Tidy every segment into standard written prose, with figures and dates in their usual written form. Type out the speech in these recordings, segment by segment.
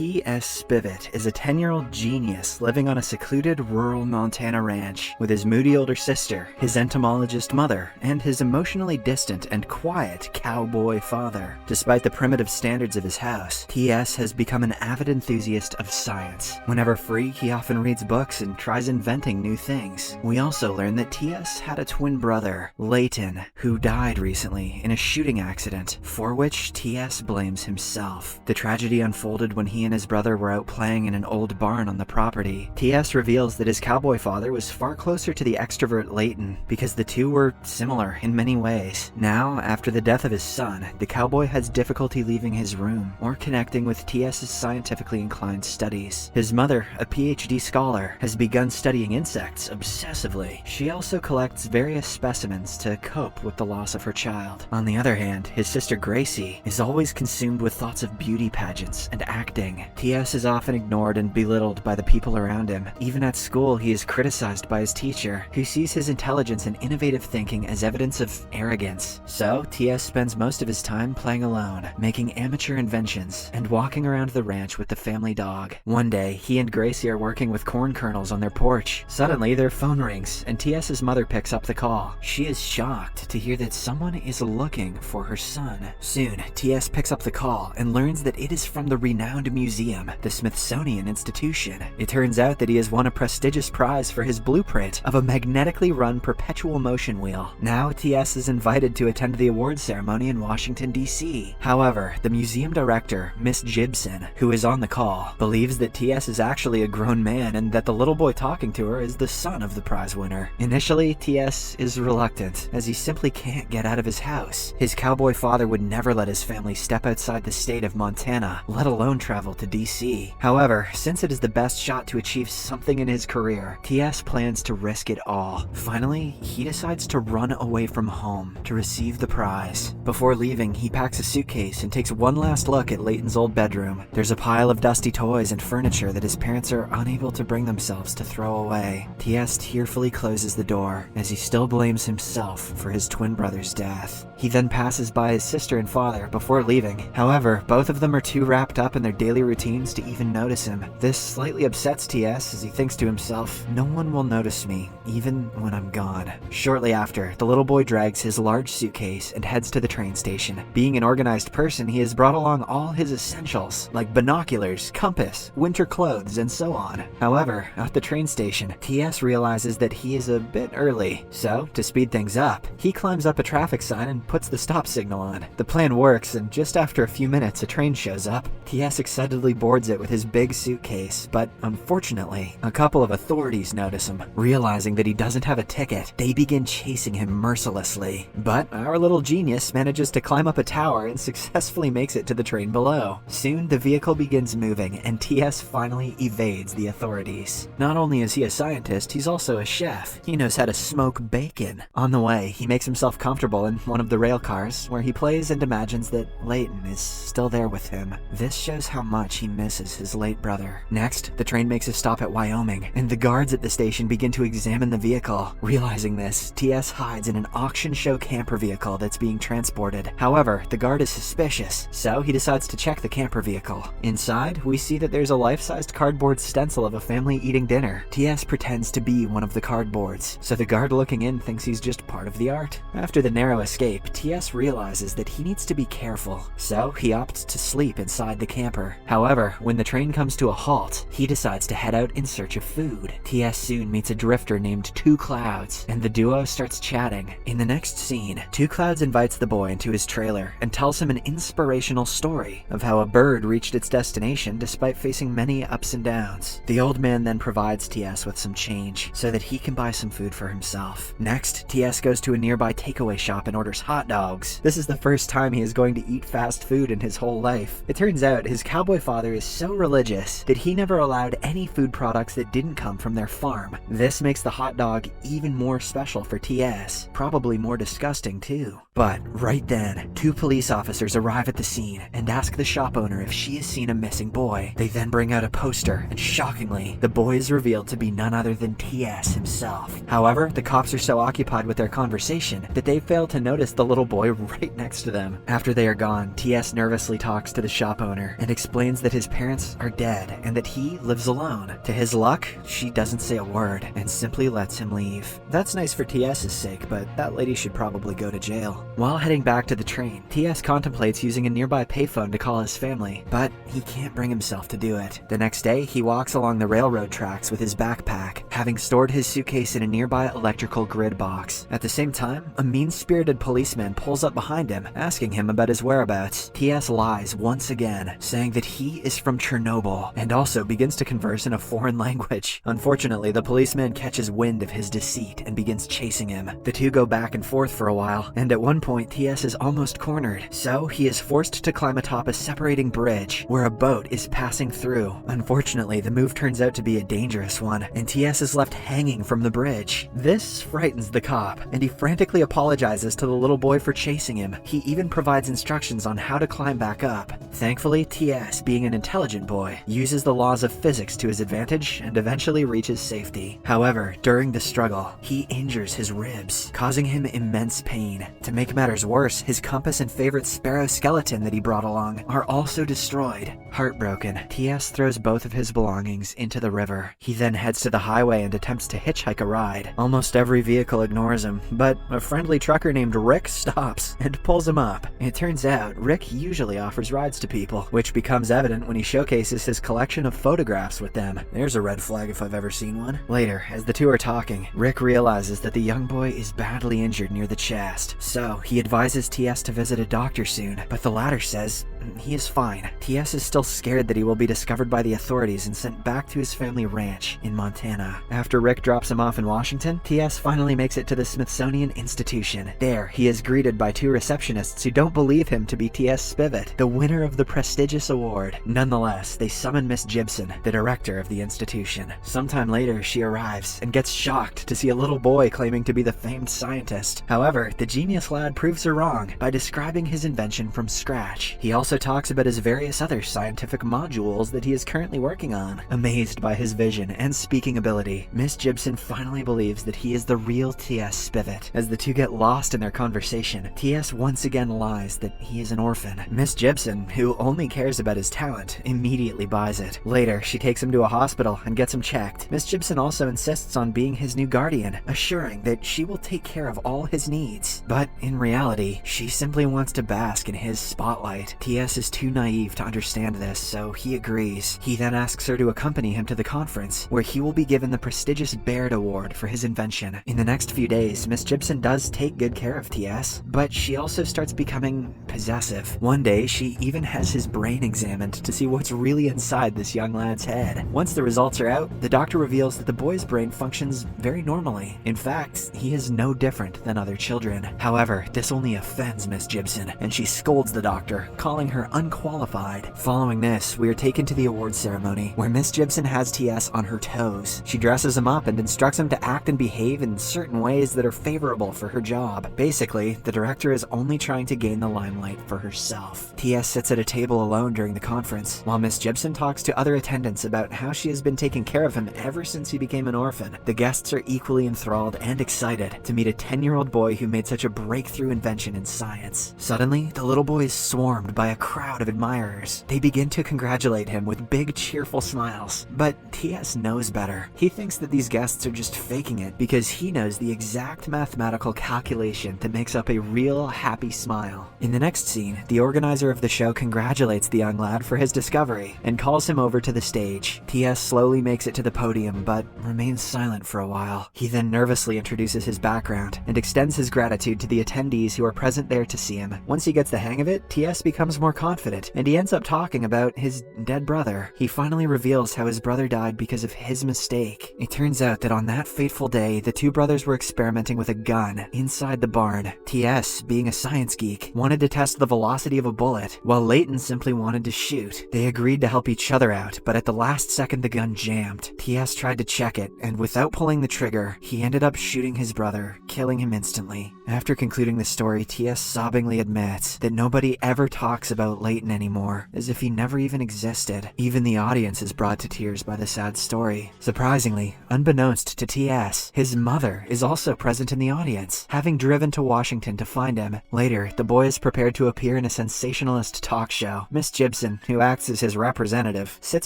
T.S. Spivot is a 10-year-old genius living on a secluded rural Montana ranch with his moody older sister, his entomologist mother, and his emotionally distant and quiet cowboy father. Despite the primitive standards of his house, T.S. has become an avid enthusiast of science. Whenever free, he often reads books and tries inventing new things. We also learn that T.S. had a twin brother, Leighton, who died recently in a shooting accident, for which T.S. blames himself. The tragedy unfolded when he and his brother were out playing in an old barn on the property. T.S. reveals that his cowboy father was far closer to the extrovert Leighton because the two were similar in many ways. Now, after the death of his son, the cowboy has difficulty leaving his room or connecting with T.S.'s scientifically inclined studies. His mother, a PhD scholar, has begun studying insects obsessively. She also collects various specimens to cope with the loss of her child. On the other hand, his sister Gracie is always consumed with thoughts of beauty pageants and acting. T.S. is often ignored and belittled by the people around him. Even at school, he is criticized by his teacher, who sees his intelligence and innovative thinking as evidence of arrogance. So, T.S. spends most of his time playing alone, making amateur inventions, and walking around the ranch with the family dog. One day, he and Gracie are working with corn kernels on their porch. Suddenly, their phone rings, and T.S.'s mother picks up the call. She is shocked to hear that someone is looking for her son. Soon, T.S. picks up the call and learns that it is from the renowned museum, the Smithsonian Institution. It turns out that he has won a prestigious prize for his blueprint of a magnetically run perpetual motion wheel. Now, T.S. is invited to attend the awards ceremony in Washington, D.C. However, the museum director, Miss Gibson, who is on the call, believes that T.S. is actually a grown man and that the little boy talking to her is the son of the prize winner. Initially, T.S. is reluctant, as he simply can't get out of his house. His cowboy father would never let his family step outside the state of Montana, let alone travel to D.C. However, since it is the best shot to achieve something in his career, T.S. plans to risk it all. Finally, he decides to run away from home to receive the prize. Before leaving, he packs a suitcase and takes one last look at Leighton's old bedroom. There's a pile of dusty toys and furniture that his parents are unable to bring themselves to throw away. T.S. tearfully closes the door, as he still blames himself for his twin brother's death. He then passes by his sister and father before leaving. However, both of them are too wrapped up in their daily routines to even notice him. This slightly upsets T.S. as he thinks to himself, "No one will notice me, even when I'm gone." Shortly after, the little boy drags his large suitcase and heads to the train station. Being an organized person, he has brought along all his essentials, like binoculars, compass, winter clothes, and so on. However, at the train station, T.S. realizes that he is a bit early. So, to speed things up, he climbs up a traffic sign and puts the stop signal on. The plan works, and just after a few minutes, a train shows up. T.S. excitedly boards it with his big suitcase, but unfortunately, a couple of authorities notice him. Realizing that he doesn't have a ticket, they begin chasing him mercilessly. But our little genius manages to climb up a tower and successfully makes it to the train below. Soon, the vehicle begins moving, and T.S. finally evades the authorities. Not only is he a scientist, he's also a chef. He knows how to smoke bacon. On the way, he makes himself comfortable in one of the rail cars, where he plays and imagines that Leighton is still there with him. This shows how much he misses his late brother. Next, the train makes a stop at Wyoming, and the guards at the station begin to examine the vehicle. Realizing this, T.S. hides in an auction show camper vehicle that's being transported. However, the guard is suspicious, so he decides to check the camper vehicle. Inside, we see that there's a life-sized cardboard stencil of a family eating dinner. T.S. pretends to be one of the cardboards, so the guard looking in thinks he's just part of the art. After the narrow escape, T.S. realizes that he needs to be careful, so he opts to sleep inside the camper. However, when the train comes to a halt, he decides to head out in search of food. T.S. soon meets a drifter named Two Clouds, and the duo starts chatting. In the next scene, Two Clouds invites the boy into his trailer and tells him an inspirational story of how a bird reached its destination despite facing many ups and downs. The old man then provides T.S. with some change so that he can buy some food for himself. Next, T.S. goes to a nearby takeaway shop and orders hot dogs. This is the first time he is going to eat fast food in his whole life. It turns out his cowboy father is so religious that he never allowed any food products that didn't come from their farm. This makes the hot dog even more special for T.S., probably more disgusting too. But right then, two police officers arrive at the scene and ask the shop owner if she has seen a missing boy. They then bring out a poster, and shockingly, the boy is revealed to be none other than T.S. himself. However, the cops are so occupied with their conversation that they fail to notice the little boy right next to them. After they are gone, T.S. nervously talks to the shop owner and explains explains that his parents are dead and that he lives alone. To his luck, she doesn't say a word and simply lets him leave. That's nice for TS's sake, but that lady should probably go to jail. While heading back to the train, TS contemplates using a nearby payphone to call his family, but he can't bring himself to do it. The next day, he walks along the railroad tracks with his backpack, having stored his suitcase in a nearby electrical grid box. At the same time, a mean-spirited policeman pulls up behind him, asking him about his whereabouts. TS lies once again, saying that he is from Chernobyl, and also begins to converse in a foreign language. Unfortunately, the policeman catches wind of his deceit and begins chasing him. The two go back and forth for a while, and at one point TS is almost cornered, so he is forced to climb atop a separating bridge where a boat is passing through. Unfortunately, the move turns out to be a dangerous one, and TS is left hanging from the bridge. This frightens the cop, and he frantically apologizes to the little boy for chasing him. He even provides instructions on how to climb back up. Thankfully, TS, being an intelligent boy, uses the laws of physics to his advantage and eventually reaches safety. However, during the struggle, he injures his ribs, causing him immense pain. To make matters worse, his compass and favorite sparrow skeleton that he brought along are also destroyed. Heartbroken, TS throws both of his belongings into the river. He then heads to the highway and attempts to hitchhike a ride. Almost every vehicle ignores him, but a friendly trucker named Rick stops and pulls him up. It turns out Rick usually offers rides to people, which becomes evident when he showcases his collection of photographs with them. There's a red flag if I've ever seen one. Later, as the two are talking, Rick realizes that the young boy is badly injured near the chest, so he advises TS to visit a doctor soon, but the latter says he is fine. TS is still scared that he will be discovered by the authorities and sent back to his family ranch in Montana. After Rick drops him off in Washington, TS finally makes it to the Smithsonian Institution. There, he is greeted by two receptionists who don't believe him to be TS Spivet, the winner of the prestigious award. Nonetheless, they summon Miss Gibson, the director of the institution. Sometime later, she arrives and gets shocked to see a little boy claiming to be the famed scientist. However, the genius lad proves her wrong by describing his invention from scratch. He also talks about his various other scientific modules that he is currently working on. Amazed by his vision and speaking ability, Miss Gibson finally believes that he is the real TS Spivet. As the two get lost in their conversation, TS once again lies that he is an orphan. Miss Gibson, who only cares about his talent, immediately buys it. Later, she takes him to a hospital and gets him checked. Miss Gibson also insists on being his new guardian, assuring that she will take care of all his needs. But in reality, she simply wants to bask in his spotlight. TS is too naive to understand this, so he agrees. He then asks her to accompany him to the conference, where he will be given the prestigious Baird Award for his invention. In the next few days, Miss Gibson does take good care of TS, but she also starts becoming possessive. One day, she even has his brain examined to see what's really inside this young lad's head. Once the results are out, the doctor reveals that the boy's brain functions very normally. In fact, he is no different than other children. However, this only offends Miss Gibson, and she scolds the doctor, calling her unqualified. Following this, we are taken to the award ceremony, where Miss Gibson has TS on her toes. She dresses him up and instructs him to act and behave in certain ways that are favorable for her job. Basically, the director is only trying to gain the limelight for herself. TS sits at a table alone during the conference, while Miss Gibson talks to other attendants about how she has been taking care of him ever since he became an orphan. The guests are equally enthralled and excited to meet a 10-year-old boy who made such a breakthrough invention in science. Suddenly, the little boy is swarmed by a crowd of admirers. They begin to congratulate him with big, cheerful smiles. But TS knows better. He thinks that these guests are just faking it because he knows the exact mathematical calculation that makes up a real happy smile. In the next scene, the organizer of the show congratulates the young lad for his discovery and calls him over to the stage. TS slowly makes it to the podium but remains silent for a while. He then nervously introduces his background and extends his gratitude to the attendees who are present there to see him. Once he gets the hang of it, TS becomes more confident, and he ends up talking about his dead brother. He finally reveals how his brother died because of his mistake. It turns out that on that fateful day, the two brothers were experimenting with a gun inside the barn. TS, being a science geek, wanted to test the velocity of a bullet, while Leighton simply wanted to shoot. They agreed to help each other out, but at the last second the gun jammed. TS tried to check it, and without pulling the trigger, he ended up shooting his brother, killing him instantly. After concluding the story, T.S. sobbingly admits that nobody ever talks about Leighton anymore, as if he never even existed. Even the audience is brought to tears by the sad story. Surprisingly, unbeknownst to T.S., his mother is also present in the audience, having driven to Washington to find him. Later, the boy is prepared to appear in a sensationalist talk show. Miss Gibson, who acts as his representative, sits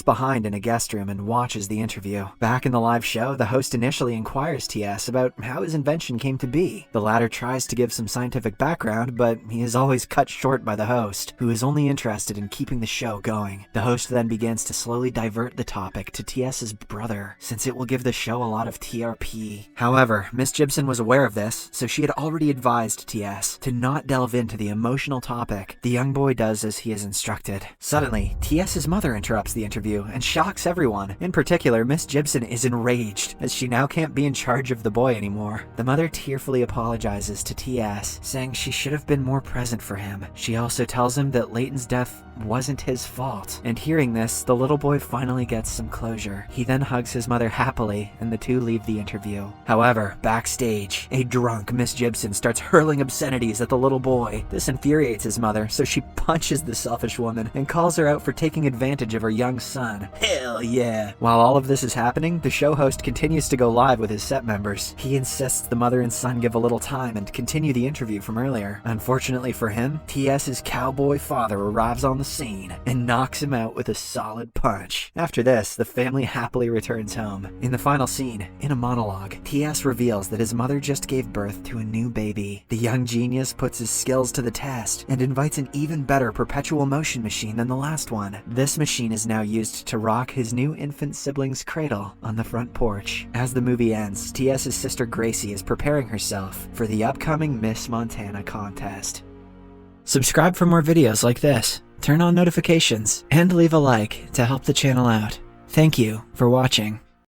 behind in a guest room and watches the interview. Back in the live show, the host initially inquires T.S. about how his invention came to be. The latter tries to give some scientific background, but he is always cut short by the host, who is only interested in keeping the show going. The host then begins to slowly divert the topic to T.S.'s brother, since it will give the show a lot of TRP. However, Miss Gibson was aware of this, so she had already advised T.S. to not delve into the emotional topic. The young boy does as he is instructed. Suddenly, T.S.'s mother interrupts the interview and shocks everyone. In particular, Miss Gibson is enraged, as she now can't be in charge of the boy anymore. The mother tearfully apologizes to T.S., saying she should have been more present for him. She also tells him that Leighton's death wasn't his fault. And hearing this, the little boy finally gets some closure. He then hugs his mother happily, and the two leave the interview. However, backstage, a drunk Miss Gibson starts hurling obscenities at the little boy. This infuriates his mother, so she punches the selfish woman and calls her out for taking advantage of her young son. Hell yeah! While all of this is happening, the show host continues to go live with his set members. He insists the mother and son give a little time and continue the interview from earlier. Unfortunately for him, T.S.'s cowboy father arrives on the scene and knocks him out with a solid punch. After this, the family happily returns home. In the final scene, in a monologue, T.S. reveals that his mother just gave birth to a new baby. The young genius puts his skills to the test and invites an even better perpetual motion machine than the last one. This machine is now used to rock his new infant sibling's cradle on the front porch. As the movie ends, T.S.'s sister Gracie is preparing herself for the upcoming Miss Montana contest. Subscribe for more videos like this, turn on notifications, and leave a like to help the channel out. Thank you for watching.